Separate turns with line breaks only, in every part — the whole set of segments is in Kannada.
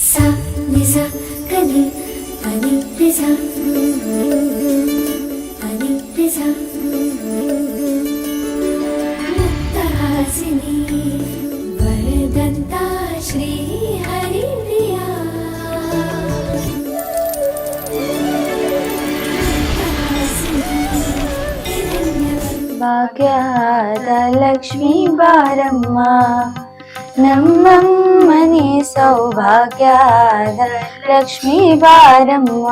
सा नि सा कनि पनि नि सा पनि नि सा मुक्तहासिनी वरदन्ता श्री हरिप्रिया
ಭಾಗ್ಯದ ಲಕ್ಷ್ಮೀ ಬಾರಮ್ಮ ನಮ್ಮಮ್ಮನೆ ಸೌಭಾಗ್ಯದ ಲಕ್ಷ್ಮೀ ಬಾರಮ್ಮ.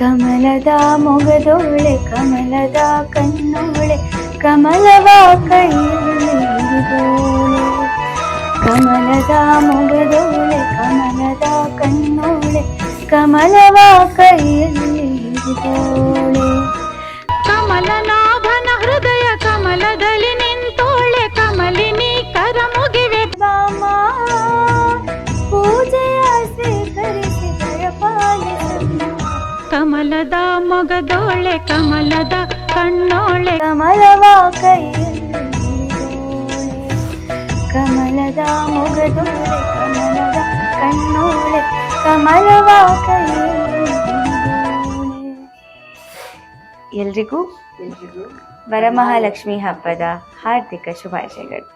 ಕಮಲದ ಮೊಗದೋಳೆ ಕಮಲದ ಕಣ್ಣೋಳೆ ಕಮಲವ ಕೈಯಲ್ಲಿ ಹಿಡಿದೋಳೆ. ಕಮಲದ ಮೊಗದೋಳೆ ಕಮಲದ ಕಣ್ಣೋಳೆ ಕಮಲವ ಕೈಯಲ್ಲಿ ಹಿಡಿದೋಳೆ.
ಕಮಲನಾಭನ ಹೃದಯ ಕಮಲದಲ್ಲಿ ನಿಂತೋಳೆ ಕಮಲಿನಿ ಕರ ಮುಗಿವೆ
ಬಾಮ ಪೂಜೆಯ ಸ್ವೀಕರಿಸಿ ದಯಪಾಲಿಸಮ್ಮ.
ಕಮಲದ ಮೊಗದೋಳೆ ಕಮಲದ ಕಣ್ಣೋಳೆ
ಕಮಲವ ಕೈಯಲ್ಲಿ ಹಿಡಿದೋಳೆ. ಕಮಲದ ಮೊಗದೋಳೆ ಕಮಲದ ಕಣ್ಣೋಳೆ ಕಮಲವ ಕೈಯಲ್ಲಿ ಹಿಡಿದೋಳೆ. ಎಲ್ರಿಗೂ ವರಮಹಾಲಕ್ಷ್ಮಿ ಹಬ್ಬದ ಹಾರ್ದಿಕ ಶುಭಾಶಯಗಳು.